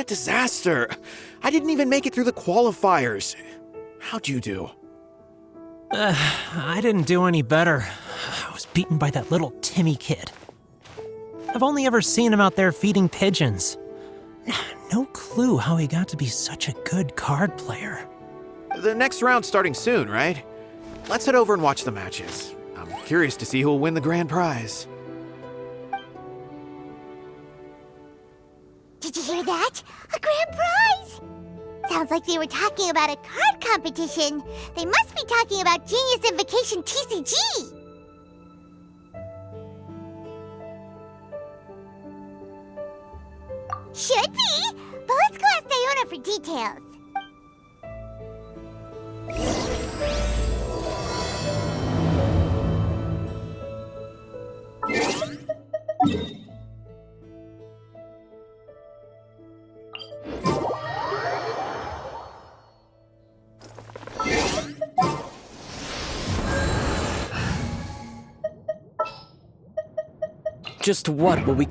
disaster. I didn't even make it through the qualifiers. How'd you do? I didn't do any better. I was beaten by that little Timmy kid. I've only ever seen him out there feeding pigeons. No clue how he got to be such a good card player. The next round's starting soon, right? Let's head over and watch the matches. I'm curious to see who'll win the grand prize. Did you hear that? A grand prize! Sounds like they were talking about a card competition. They must be talking about Genius Invocation TCG. Should be, but let's go ask Diona for details. Just what will we...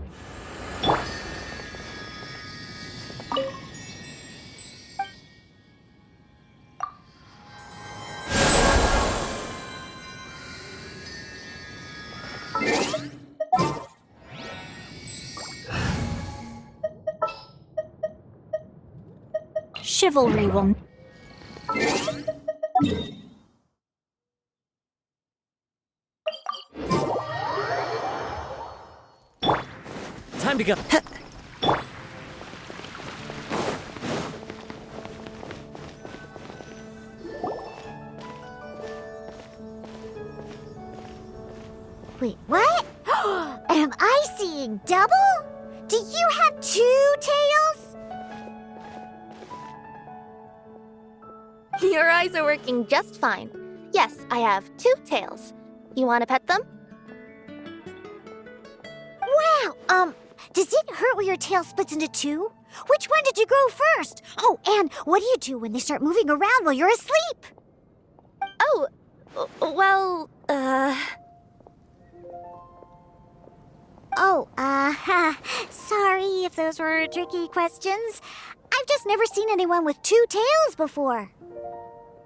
Chivalry will... Time to go. Wait, what? Am I seeing double? Do you have two tails? Your eyes are working just fine. Yes, I have two tails. You want to pet them? Wow, does it hurt when your tail splits into two? Which one did you grow first? Oh, and what do you do when they start moving around while you're asleep? Oh, well, sorry if those were tricky questions. I've just never seen anyone with two tails before.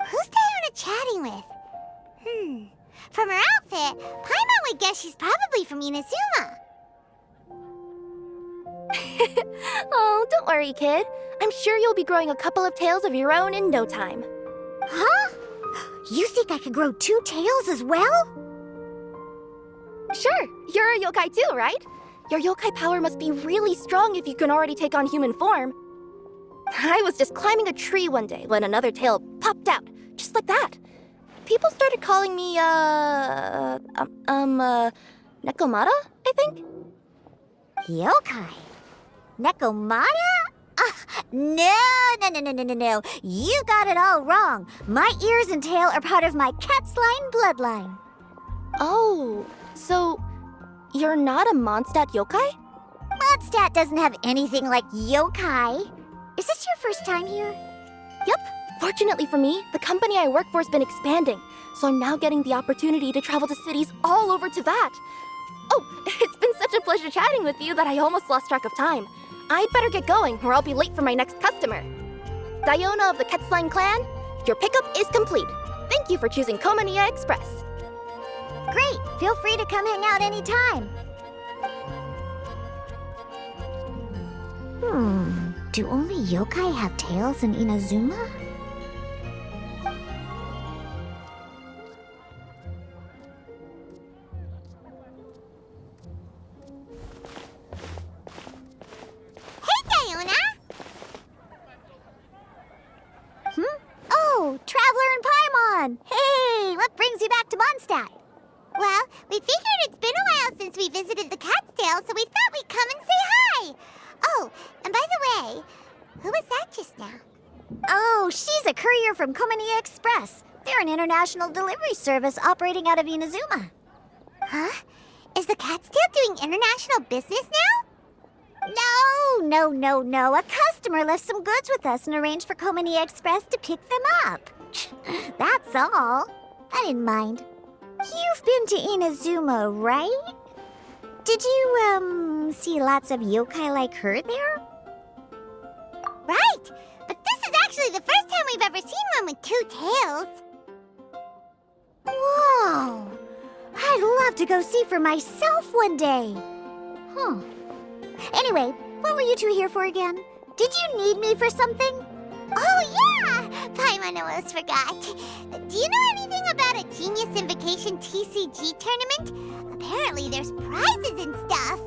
Who's Diona chatting with? From her outfit, Paimon would guess she's probably from Inazuma. Oh, don't worry, kid. I'm sure you'll be growing a couple of tails of your own in no time. Huh? You think I could grow two tails as well? Sure, you're a yokai too, right? Your yokai power must be really strong if you can already take on human form. I was just climbing a tree one day when another tail popped out, just like that. People started calling me, Nekomata, I think? Yokai? Nekomata? No. You got it all wrong. My ears and tail are part of my cat's line bloodline. Oh, so you're not a Mondstadt yokai? Mondstadt doesn't have anything like yokai. Is this your first time here? Yep. Fortunately for me, the company I work for has been expanding, so I'm now getting the opportunity to travel to cities all over Teyvat. Oh, it's been such a pleasure chatting with you that I almost lost track of time. I'd better get going, or I'll be late for my next customer. Diona of the Quetzline clan, your pickup is complete. Thank you for choosing Komania Express. Great! Feel free to come hang out anytime. Do only yokai have tails in Inazuma? Hey, Diona! Oh, Traveler and Paimon! Hey, what brings you back to Mondstadt? Well, we figured it's been a while since we visited the Cat's Tail, so we thought we'd come and say hi! Oh, and by the way, who was that just now? Oh, she's a courier from Komania Express. They're an international delivery service operating out of Inazuma. Huh? Is the Cat's Tail doing international business now? No. A customer left some goods with us and arranged for Komania Express to pick them up. That's all. I didn't mind. You've been to Inazuma, right? Did you, see lots of yokai like her there? we've ever seen one with two tails. Whoa! I'd love to go see for myself one day. Anyway, what were you two here for again? Did you need me for something? Oh, yeah! Paimon almost forgot. Do you know anything about a Genius Invocation TCG tournament? Apparently there's prizes and stuff.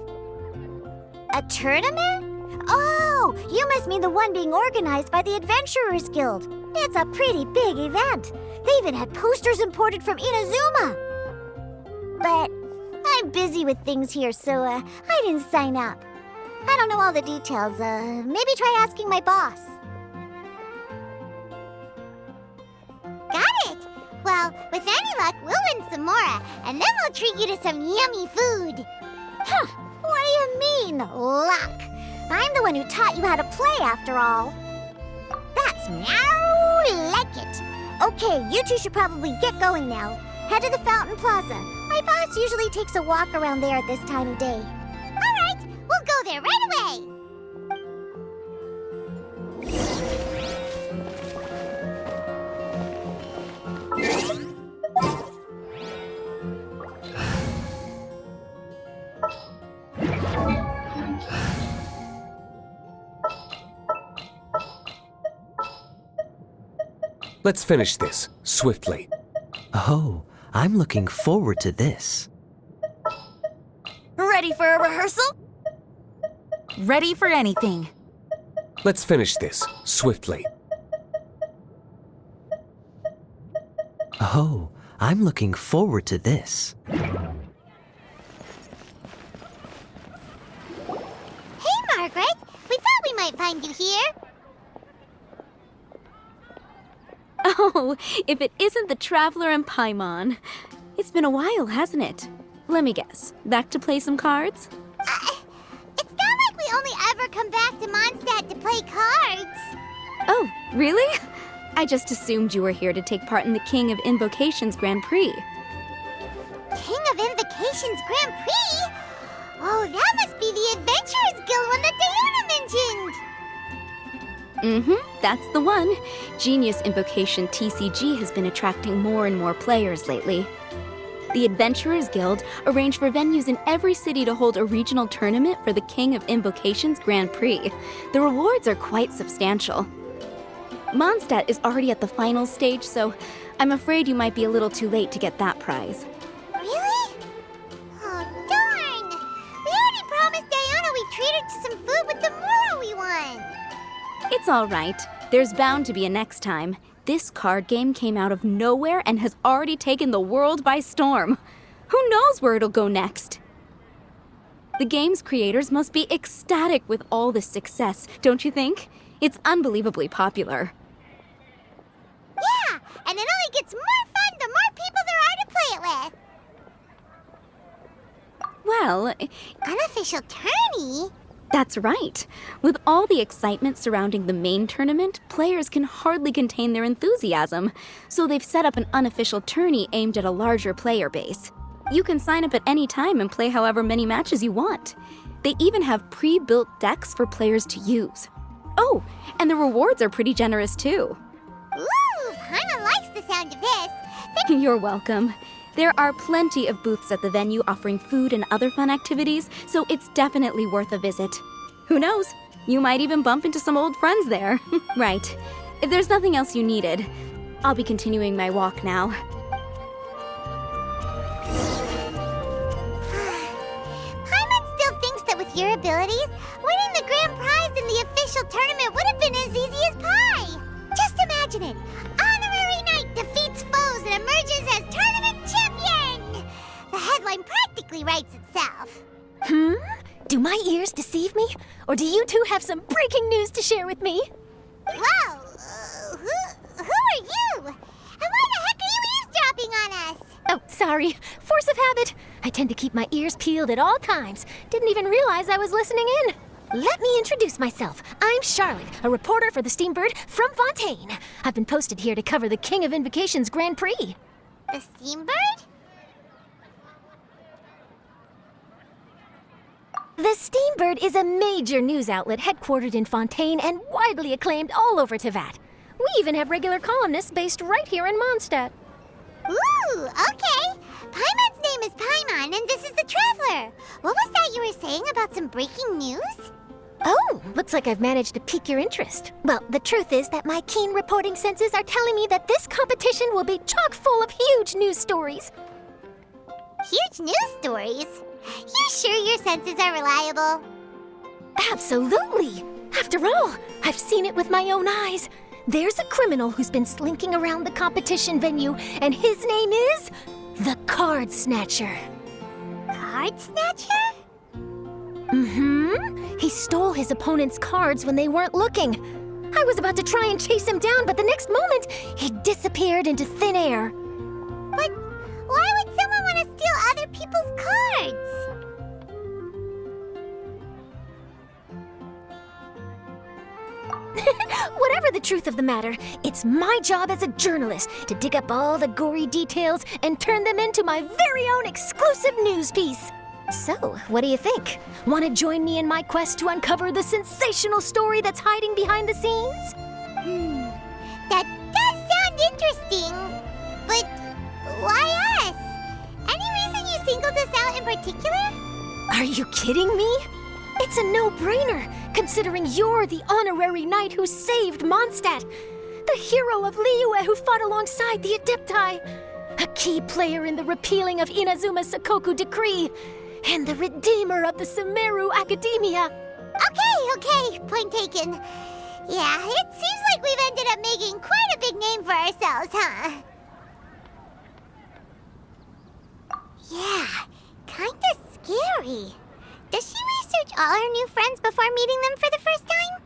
A tournament? Oh, you must mean the one being organized by the Adventurers Guild. It's a pretty big event. They even had posters imported from Inazuma. But I'm busy with things here, so I didn't sign up. I don't know all the details. Maybe try asking my boss. Got it! Well, with any luck, we'll win some more, and then we'll treat you to some yummy food. Huh, what do you mean, luck? I'm the one who taught you how to play, after all. That's meow like it. Okay, you two should probably get going now. Head to the Fountain Plaza. My boss usually takes a walk around there at this time of day. All right, we'll go there right away. Let's finish this, swiftly. Oh, I'm looking forward to this. Ready for a rehearsal? Ready for anything. Let's finish this, swiftly. Oh, I'm looking forward to this. Hey, Margaret. We thought we might find you here. Oh, if it isn't the Traveler and Paimon. It's been a while, hasn't it? Let me guess. Back to play some cards? It's not like we only ever come back to Mondstadt to play cards. Oh, really? I just assumed you were here to take part in the King of Invocations Grand Prix. King of Invocations Grand Prix? Oh, that must be the Adventurers Guild one that Diana mentioned. That's the one. Genius Invocation TCG has been attracting more and more players lately. The Adventurers Guild arranged for venues in every city to hold a regional tournament for the King of Invocations Grand Prix. The rewards are quite substantial. Mondstadt is already at the final stage, so I'm afraid you might be a little too late to get that prize. Really? Oh, darn! We already promised Diana we'd treat her to some food with the Muro we won. It's all right. There's bound to be a next time. This card game came out of nowhere and has already taken the world by storm. Who knows where it'll go next? The game's creators must be ecstatic with all this success, don't you think? It's unbelievably popular. Yeah, and it only gets more fun the more people there are to play it with. Well, Unofficial tourney? that's right. With all the excitement surrounding the main tournament, players can hardly contain their enthusiasm. So they've set up an unofficial tourney aimed at a larger player base. You can sign up at any time and play however many matches you want. They even have pre-built decks for players to use. Oh, and the rewards are pretty generous too. Ooh, Paimon likes the sound of this. You're welcome. There are plenty of booths at the venue offering food and other fun activities, so it's definitely worth a visit. Who knows? You might even bump into some old friends there. Right. If there's nothing else you needed, I'll be continuing my walk now. Paimon still thinks that with your abilities, winning the grand prize in the official tournament would have been as easy as pie. Just imagine it. Honorary Knight defeats foes and emerges as tournament champion. The headline practically writes itself. Do my ears deceive me? Or do you two have some breaking news to share with me? Whoa! Who are you? And why the heck are you eavesdropping on us? Oh, sorry. Force of habit. I tend to keep my ears peeled at all times. Didn't even realize I was listening in. Let me introduce myself. I'm Charlotte, a reporter for the Steambird from Fontaine. I've been posted here to cover the King of Invocations Grand Prix. The Steambird? The Steambird is a major news outlet headquartered in Fontaine and widely acclaimed all over Teyvat. We even have regular columnists based right here in Mondstadt. Ooh, okay. Paimon's name is Paimon, and this is the Traveler. What was that you were saying about some breaking news? Oh, looks like I've managed to pique your interest. Well, the truth is that my keen reporting senses are telling me that this competition will be chock full of huge news stories. Huge news stories? You sure your senses are reliable? Absolutely! After all, I've seen it with my own eyes. There's a criminal who's been slinking around the competition venue, and his name is the Card Snatcher. Card Snatcher? Mm-hmm. He stole his opponent's cards when they weren't looking. I was about to try and chase him down, but the next moment, he disappeared into thin air. But why would someone want to steal other people's cards? Whatever the truth of the matter, it's my job as a journalist to dig up all the gory details and turn them into my very own exclusive news piece. So, what do you think? Want to join me in my quest to uncover the sensational story that's hiding behind the scenes? That does sound interesting. But why us? Any reason you singled us out in particular? Are you kidding me? It's a no-brainer, considering you're the honorary knight who saved Mondstadt, the hero of Liyue who fought alongside the Adepti, a key player in the repealing of Inazuma's Sakoku decree, and the redeemer of the Sumeru Academia. Okay, point taken. Yeah, it seems like we've ended up making quite a big name for ourselves, huh? Yeah, kinda scary. Does she research all her new friends before meeting them for the first time?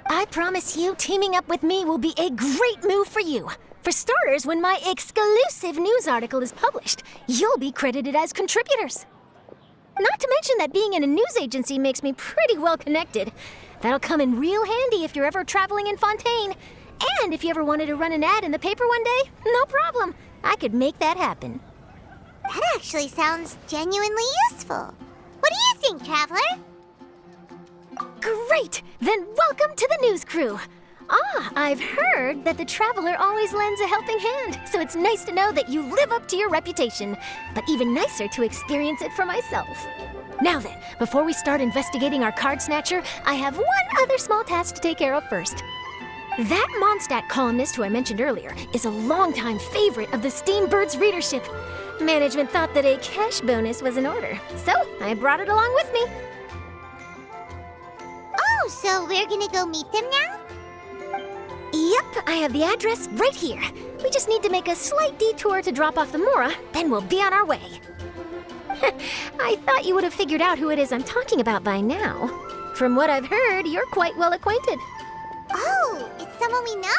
I promise you, teaming up with me will be a great move for you. For starters, when my exclusive news article is published, you'll be credited as contributors. Not to mention that being in a news agency makes me pretty well connected. That'll come in real handy if you're ever traveling in Fontaine. And if you ever wanted to run an ad in the paper one day, no problem. I could make that happen. That actually sounds genuinely useful. What do you think, Traveler? Great! Then welcome to the news crew. I've heard that the Traveler always lends a helping hand, so it's nice to know that you live up to your reputation, but even nicer to experience it for myself. Now then, before we start investigating our card snatcher, I have one other small task to take care of first. That Mondstadt columnist who I mentioned earlier is a longtime favorite of the Steambird's readership. Management thought that a cash bonus was in order, so I brought it along with me. Oh, so we're gonna go meet them now? Yep, I have the address right here. We just need to make a slight detour to drop off the Mora, then we'll be on our way. I thought you would have figured out who it is I'm talking about by now. From what I've heard, you're quite well acquainted. Oh, it's someone we know?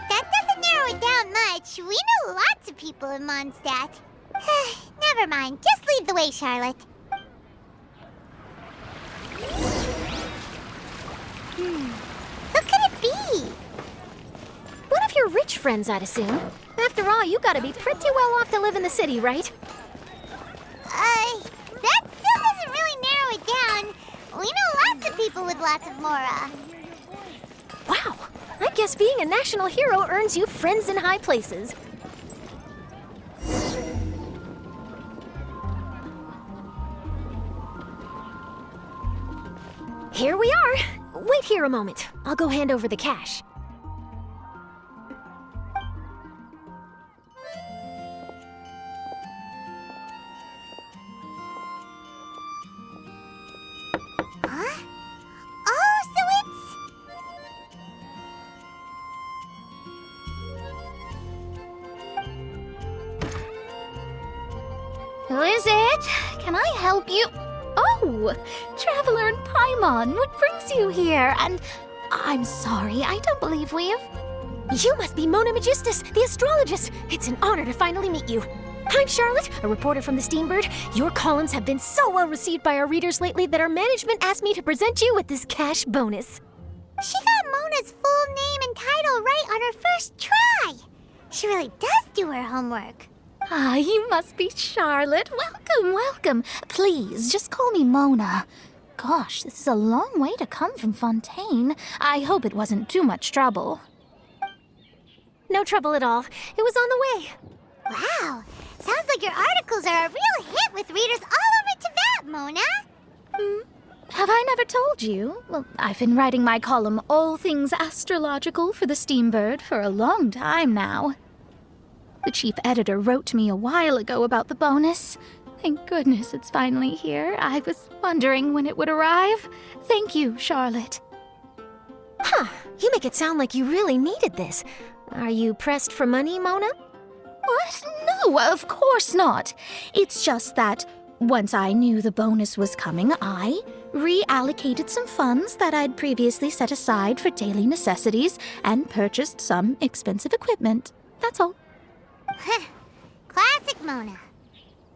That doesn't narrow it down much. We know lots of people in Mondstadt. Never mind. Just lead the way, Charlotte. Who could it be? One of your rich friends, I'd assume. After all, you gotta be pretty well off to live in the city, right? That still doesn't really narrow it down. We know lots of people with lots of Mora. Wow, I guess being a national hero earns you friends in high places. Here we are. Wait here a moment. I'll go hand over the cash. Huh? Oh, so Who is it? Can I help you? Oh, Traveler and Paimon, what brings you here? And I'm sorry, I don't believe we've... You must be Mona Magistus, the astrologist. It's an honor to finally meet you. I'm Charlotte, a reporter from the Steambird. Your columns have been so well received by our readers lately that our management asked me to present you with this cash bonus. She got Mona's full name and title right on her first try. She really does do her homework. Ah, you must be Charlotte. Welcome, welcome. Please, just call me Mona. Gosh, this is a long way to come from Fontaine. I hope it wasn't too much trouble. No trouble at all. It was on the way. Wow, sounds like your articles are a real hit with readers all over Teyvat, Mona. Have I never told you? Well, I've been writing my column, All Things Astrological, for the Steambird for a long time now. The chief editor wrote to me a while ago about the bonus. Thank goodness it's finally here. I was wondering when it would arrive. Thank you, Charlotte. Huh, you make it sound like you really needed this. Are you pressed for money, Mona? What? No, of course not. It's just that once I knew the bonus was coming, I reallocated some funds that I'd previously set aside for daily necessities and purchased some expensive equipment. That's all. Classic Mona.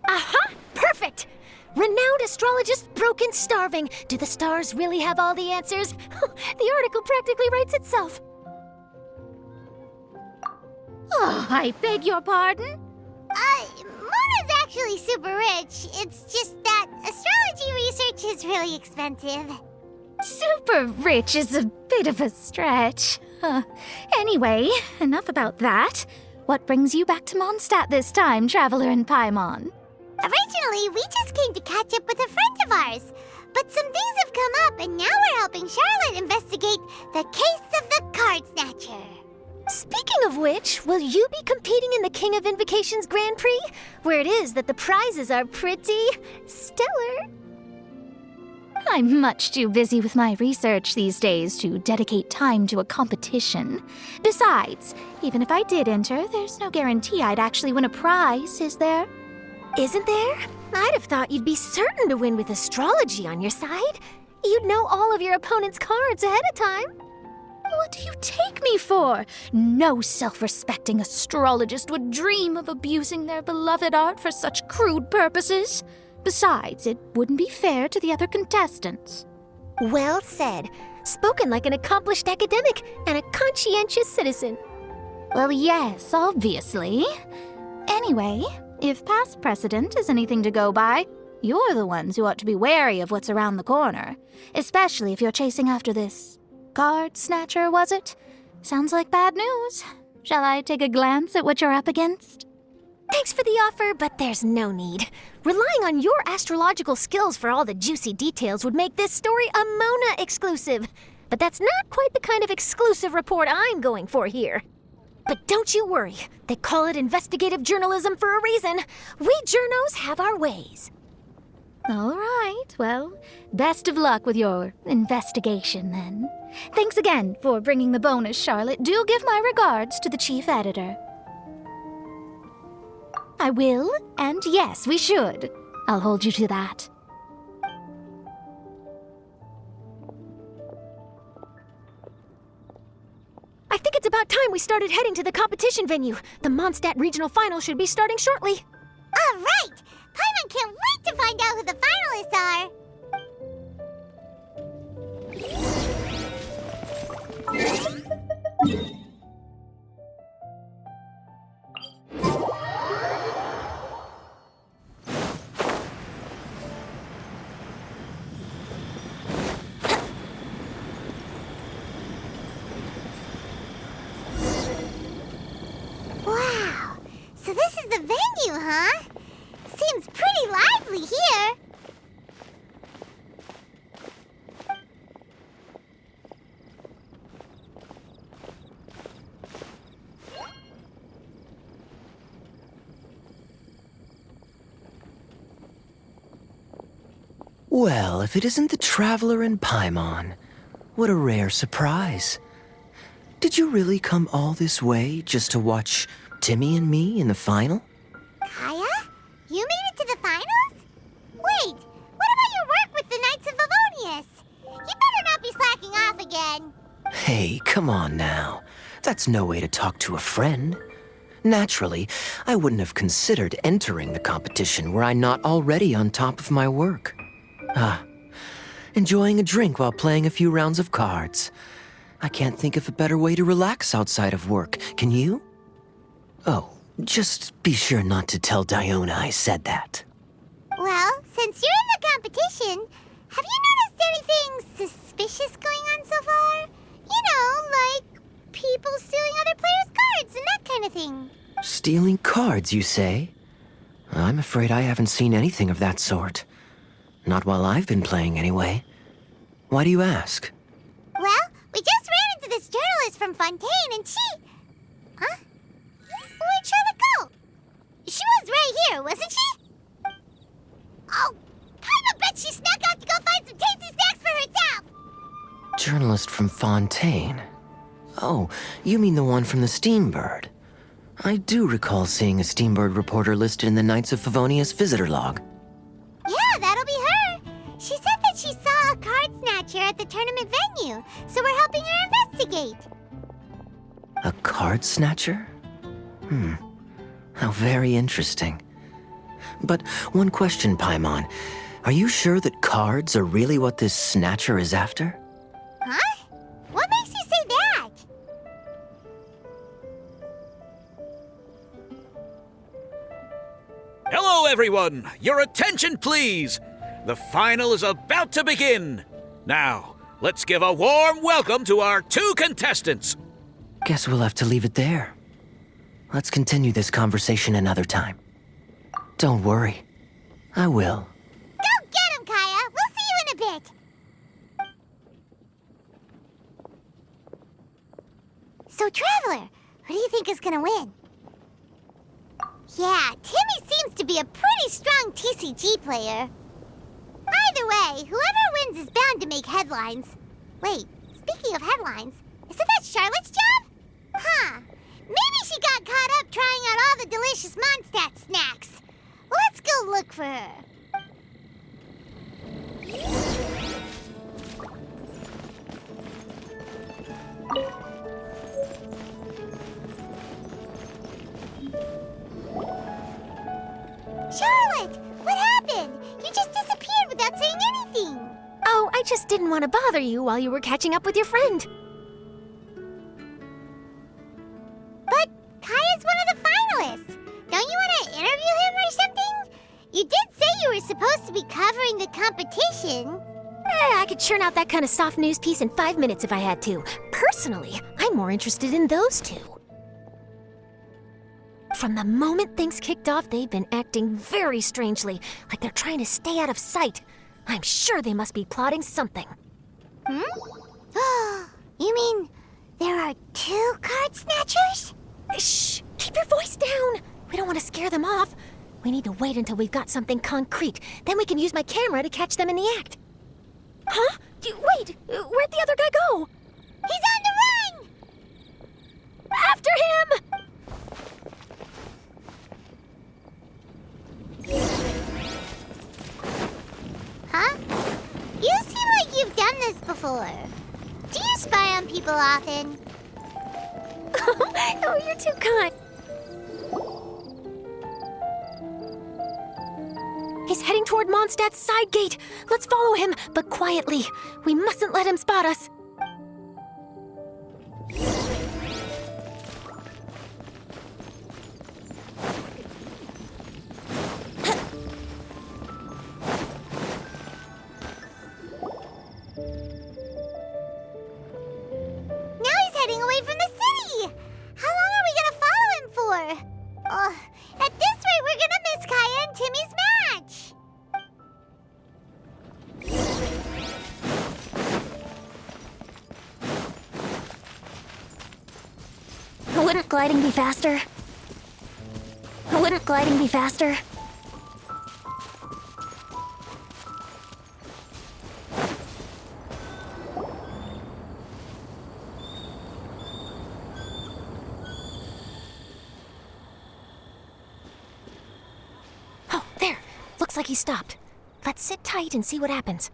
Aha! Perfect! Renowned astrologist Broken Starving. Do the stars really have all the answers? The article practically writes itself. Oh, I beg your pardon? Mona's actually super rich. It's just that astrology research is really expensive. Super rich is a bit of a stretch. Anyway, enough about that. What brings you back to Mondstadt this time, Traveler in Paimon? Originally, we just came to catch up with a friend of ours. But some things have come up, and now we're helping Charlotte investigate the case of the Card Snatcher. Speaking of which, will you be competing in the King of Invocations Grand Prix? Where it is that the prizes are pretty stellar. I'm much too busy with my research these days to dedicate time to a competition. Besides, even if I did enter, there's no guarantee I'd actually win a prize, is there? Isn't there? I'd have thought you'd be certain to win with astrology on your side. You'd know all of your opponent's cards ahead of time. What do you take me for? No self-respecting astrologist would dream of abusing their beloved art for such crude purposes. Besides, it wouldn't be fair to the other contestants. Well said. Spoken like an accomplished academic and a conscientious citizen. Well, yes, obviously. Anyway, if past precedent is anything to go by, you're the ones who ought to be wary of what's around the corner. Especially if you're chasing after this Card Snatcher, was it? Sounds like bad news. Shall I take a glance at what you're up against? Thanks for the offer, but there's no need. Relying on your astrological skills for all the juicy details would make this story a Mona exclusive. But that's not quite the kind of exclusive report I'm going for here. But don't you worry. They call it investigative journalism for a reason. We journos have our ways. All right, well, best of luck with your investigation, then. Thanks again for bringing the bonus, Charlotte. Do give my regards to the chief editor. I will, and yes, we should. I'll hold you to that. I think it's about time we started heading to the competition venue. The Mondstadt Regional Final should be starting shortly. All right! Paimon can't wait to find out who the finalists are! Wow! So this is the venue, huh? Seems pretty lively here. Well, if it isn't the Traveler in Paimon, what a rare surprise. Did you really come all this way just to watch Timmy and me in the final? Kaya? You made it to the finals? Wait, what about your work with the Knights of Favonius? You better not be slacking off again. Hey, come on now. That's no way to talk to a friend. Naturally, I wouldn't have considered entering the competition were I not already on top of my work. Enjoying a drink while playing a few rounds of cards. I can't think of a better way to relax outside of work, can you? Oh, just be sure not to tell Diona I said that. Well, since you're in the competition, have you noticed anything suspicious going on so far? You know, like people stealing other players' cards and that kind of thing. Stealing cards, you say? I'm afraid I haven't seen anything of that sort. Not while I've been playing, anyway. Why do you ask? Well, we just ran into this journalist from Fontaine and she... Huh? Where'd Charlotte go? She was right here, wasn't she? Oh, I bet she snuck out to go find some tasty snacks for herself! Journalist from Fontaine. Oh, you mean the one from the Steambird. I do recall seeing a Steambird reporter listed in the Knights of Favonius visitor log. Yeah, that'll be her. She said that she saw a card snatcher at the tournament venue, so we're helping her investigate. A card snatcher? How very interesting. But one question, Paimon. Are you sure that cards are really what this snatcher is after? Huh? What makes you say that? Hello, everyone! Your attention, please! The final is about to begin! Now, let's give a warm welcome to our 2 contestants! Guess we'll have to leave it there. Let's continue this conversation another time. Don't worry. I will. Go get him, Kaya! We'll see you in a bit! So, Traveler, who do you think is gonna win? Yeah, Timmy seems to be a pretty strong TCG player. Either way, whoever wins is bound to make headlines. Wait, speaking of headlines, isn't that Charlotte's job? Huh. Maybe she got caught up trying out all the delicious Mondstadt snacks. Let's go look for her. Charlotte, what happened? You just disappeared without saying anything. Oh, I just didn't want to bother you while you were catching up with your friend. But Kaya's one of the finalists. Don't you want to interview him or something? You did say you were supposed to be covering the competition. I could churn out that kind of soft news piece in 5 minutes if I had to. Personally, I'm more interested in those 2. From the moment things kicked off, they've been acting very strangely, like they're trying to stay out of sight. I'm sure they must be plotting something. You mean there are 2 card snatchers? Shh! Keep your voice down! We don't want to scare them off. We need to wait until we've got something concrete. Then we can use my camera to catch them in the act. Huh? Wait! Where'd the other guy go? He's on the run! After him! Huh? You seem like you've done this before. Do you spy on people often? Oh, you're too kind. He's heading toward Mondstadt's side gate. Let's follow him, but quietly. We mustn't let him spot us. At this rate, we're gonna miss Kaya and Timmy's match! Wouldn't gliding be faster? Wouldn't gliding be faster? Looks like he stopped. Let's sit tight and see what happens.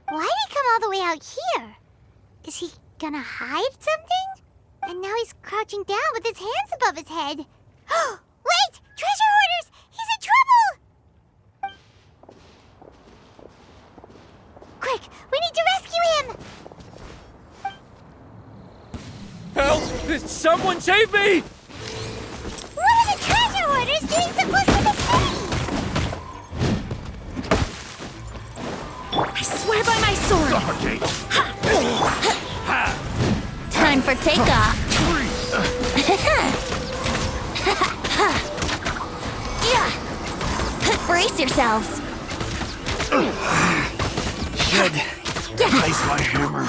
Why'd he come all the way out here? Is he gonna hide something? And now he's crouching down with his hands above his head. Wait! Treasure hoarders! He's in trouble! Quick! We need to rescue him! Help! Someone save me! What are the treasure hoarders doing so close to the city? I swear by my Brace yourselves. Should place my hammer.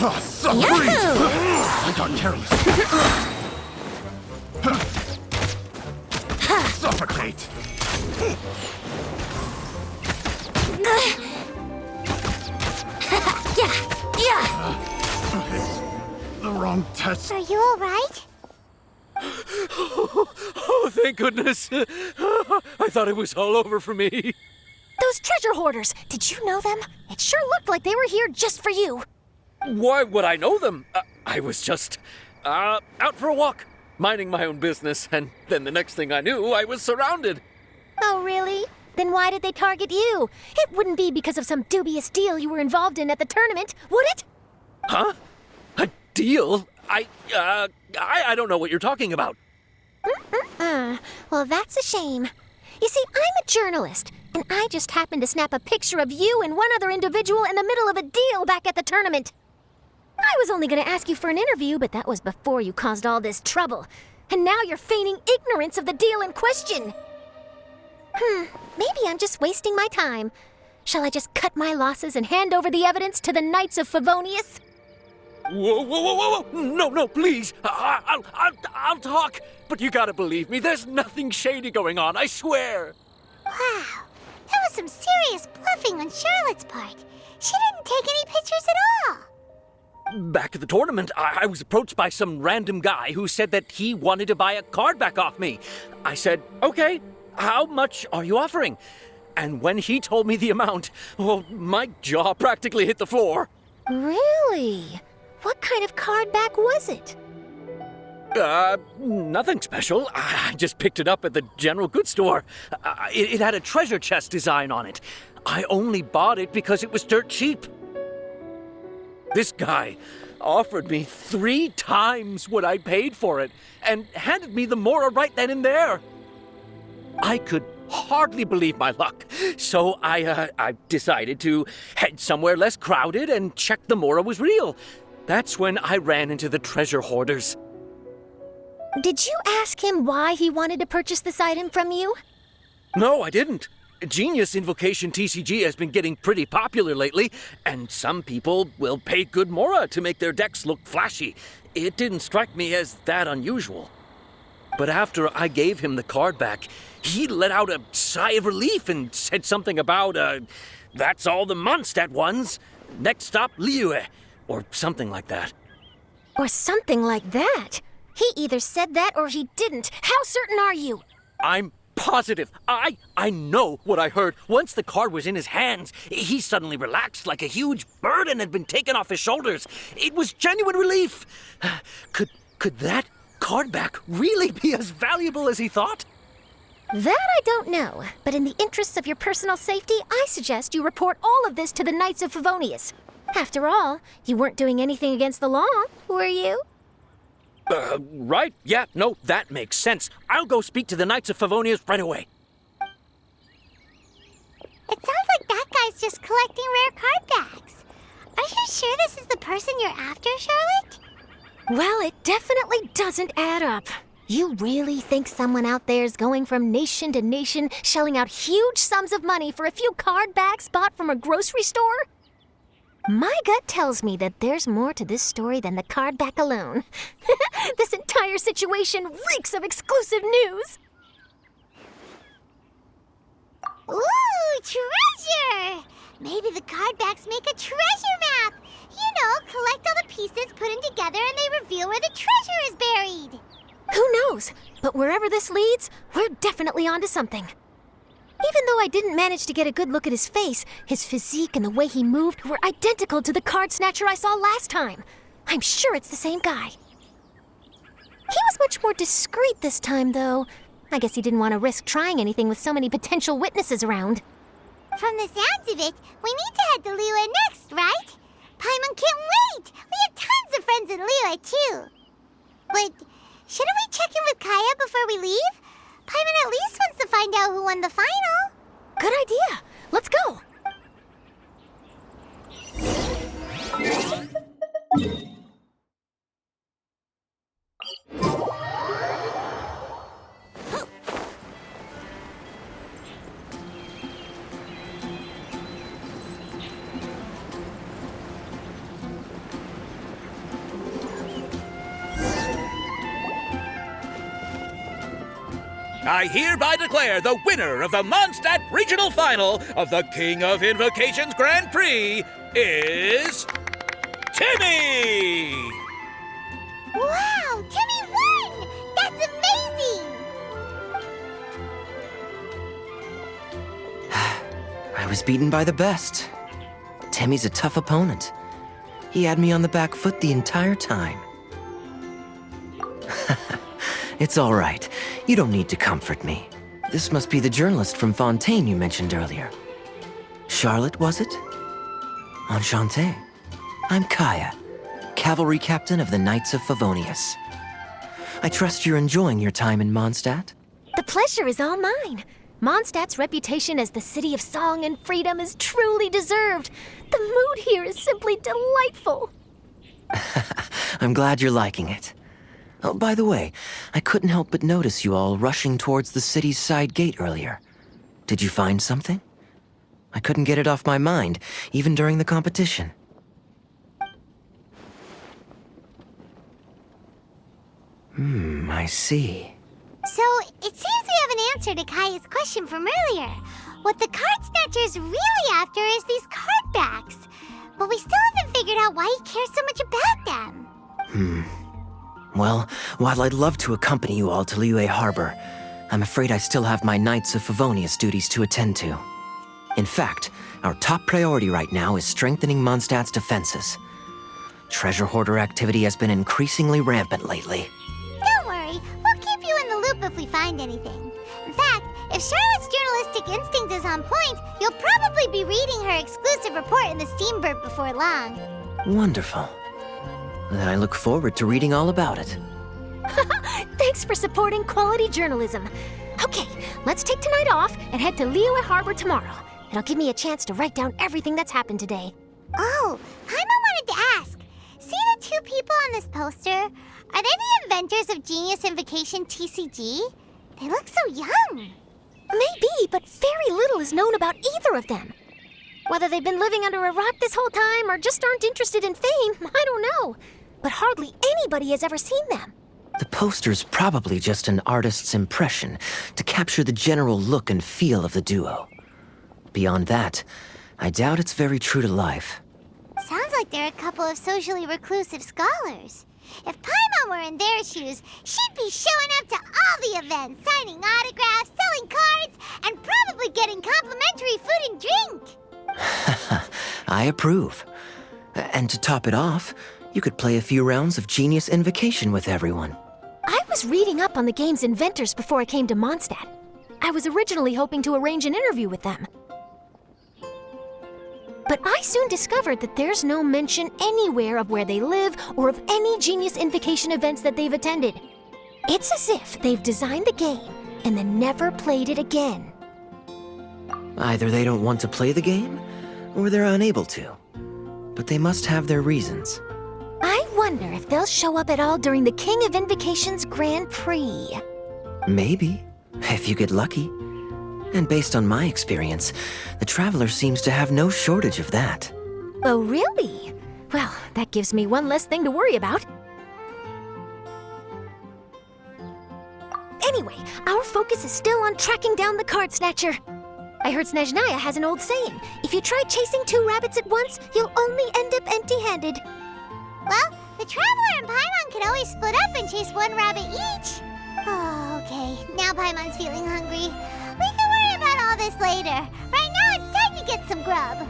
I got careless. Suffocate. The wrong test. Are you alright? Oh, thank goodness. I thought it was all over for me. Those treasure hoarders, did you know them? It sure looked like they were here just for you. Why would I know them? I was just out for a walk, minding my own business, and then the next thing I knew, I was surrounded. Oh, really? Then why did they target you? It wouldn't be because of some dubious deal you were involved in at the tournament, would it? Huh? A deal? I don't know what you're talking about. Well, that's a shame. You see, I'm a journalist, and I just happened to snap a picture of you and one other individual in the middle of a deal back at the tournament. I was only going to ask you for an interview, but that was before you caused all this trouble. And now you're feigning ignorance of the deal in question. Maybe I'm just wasting my time. Shall I just cut my losses and hand over the evidence to the Knights of Favonius? Whoa. No, please. I'll talk. But you gotta believe me, there's nothing shady going on, I swear. Wow, that was some serious bluffing on Charlotte's part. She didn't take any pictures at all. Back at the tournament, I was approached by some random guy who said that he wanted to buy a card back off me. I said, okay, how much are you offering? And when he told me the amount, well, my jaw practically hit the floor. Really? What kind of card back was it? Nothing special. I just picked it up at the general goods store. It had a treasure chest design on it. I only bought it because it was dirt cheap. This guy offered me 3 times what I paid for it and handed me the Mora right then and there. I could hardly believe my luck, so I decided to head somewhere less crowded and check the Mora was real. That's when I ran into the treasure hoarders. Did you ask him why he wanted to purchase this item from you? No, I didn't. Genius Invocation TCG has been getting pretty popular lately, and some people will pay good Mora to make their decks look flashy. It didn't strike me as that unusual. But after I gave him the card back, he let out a sigh of relief and said something about, that's all the Mondstadt ones. Next stop, Liyue, or something like that. Or something like that? He either said that or he didn't. How certain are you? I'm positive. I know what I heard. Once the card was in his hands, he suddenly relaxed like a huge burden had been taken off his shoulders. It was genuine relief. Could that card back really be as valuable as he thought? That I don't know, but in the interests of your personal safety, I suggest you report all of this to the Knights of Favonius. After all, you weren't doing anything against the law, were you? Right. Yeah, no, that makes sense. I'll go speak to the Knights of Favonius right away. It sounds like that guy's just collecting rare card backs. Are you sure this is the person you're after, Charlotte? Well, it definitely doesn't add up. You really think someone out there's going from nation to nation, shelling out huge sums of money for a few card backs bought from a grocery store? My gut tells me that there's more to this story than the card back alone. This entire situation reeks of exclusive news! Ooh, treasure! Maybe the card backs make a treasure map! You know, collect all the pieces, put them together, and they reveal where the treasure is buried! Who knows? But wherever this leads, we're definitely onto something. Even though I didn't manage to get a good look at his face, his physique and the way he moved were identical to the card snatcher I saw last time. I'm sure it's the same guy. He was much more discreet this time, though. I guess he didn't want to risk trying anything with so many potential witnesses around. From the sounds of it, we need to head to Liyue next, right? Paimon can't wait! We have tons of friends in Liyue, too. But shouldn't we check in with Kaya before we leave? Paimon at least wants to find out who won the final. Good idea. Let's go. I hereby declare the winner of the Mondstadt Regional Final of the King of Invocations Grand Prix is Timmy! Wow, Timmy won! That's amazing! I was beaten by the best. Timmy's a tough opponent. He had me on the back foot the entire time. It's all right. You don't need to comfort me. This must be the journalist from Fontaine you mentioned earlier. Charlotte, was it? Enchanté. I'm Kaya, cavalry captain of the Knights of Favonius. I trust you're enjoying your time in Mondstadt? The pleasure is all mine. Mondstadt's reputation as the city of song and freedom is truly deserved. The mood here is simply delightful. I'm glad you're liking it. Oh, by the way, I couldn't help but notice you all rushing towards the city's side gate earlier. Did you find something? I couldn't get it off my mind, even during the competition. I see. So, it seems we have an answer to Kaya's question from earlier. What the card snatcher's really after is these card backs. But we still haven't figured out why he cares so much about them. Well, while I'd love to accompany you all to Liyue Harbor, I'm afraid I still have my Knights of Favonius duties to attend to. In fact, our top priority right now is strengthening Mondstadt's defenses. Treasure hoarder activity has been increasingly rampant lately. Don't worry, we'll keep you in the loop if we find anything. In fact, if Charlotte's journalistic instinct is on point, you'll probably be reading her exclusive report in the Steambird before long. Wonderful. Then I look forward to reading all about it. Thanks for supporting quality journalism. Okay, let's take tonight off and head to Liyue Harbor tomorrow. It'll give me a chance to write down everything that's happened today. Oh, Paimon wanted to ask. See the two people on this poster? Are they the inventors of Genius Invocation TCG? They look so young. Maybe, but very little is known about either of them. Whether they've been living under a rock this whole time or just aren't interested in fame, I don't know. But hardly anybody has ever seen them. The poster's probably just an artist's impression to capture the general look and feel of the duo. Beyond that, I doubt it's very true to life. Sounds like they're a couple of socially reclusive scholars. If Paimon were in their shoes, she'd be showing up to all the events, signing autographs, selling cards, and probably getting complimentary food and drink. I approve. And to top it off, you could play a few rounds of Genius Invocation with everyone. I was reading up on the game's inventors before I came to Mondstadt. I was originally hoping to arrange an interview with them. But I soon discovered that there's no mention anywhere of where they live or of any Genius Invocation events that they've attended. It's as if they've designed the game and then never played it again. Either they don't want to play the game, or they're unable to. But they must have their reasons. I wonder if they'll show up at all during the King of Invocations Grand Prix. Maybe, if you get lucky. And based on my experience, the Traveler seems to have no shortage of that. Oh, really? Well, that gives me one less thing to worry about. Anyway, our focus is still on tracking down the card snatcher. I heard Snezhnaya has an old saying. If you try chasing two rabbits at once, you'll only end up empty-handed. Well, the Traveler and Paimon could always split up and chase one rabbit each. Oh, okay. Now Paimon's feeling hungry. We can worry about all this later. Right now, it's time to get some grub.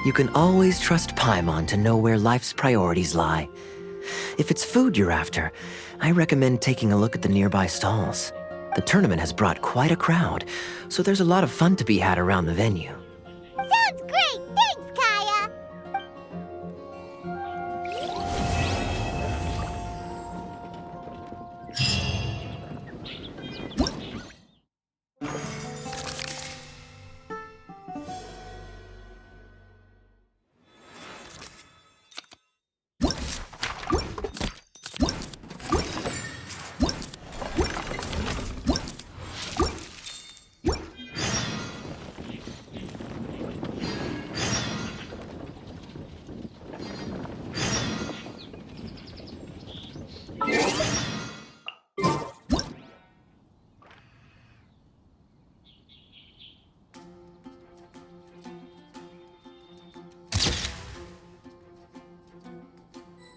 You can always trust Paimon to know where life's priorities lie. If it's food you're after, I recommend taking a look at the nearby stalls. The tournament has brought quite a crowd, so there's a lot of fun to be had around the venue. Sounds great! Thanks, Kaya!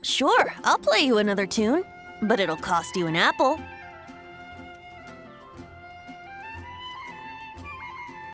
Sure, I'll play you another tune, but it'll cost you an apple.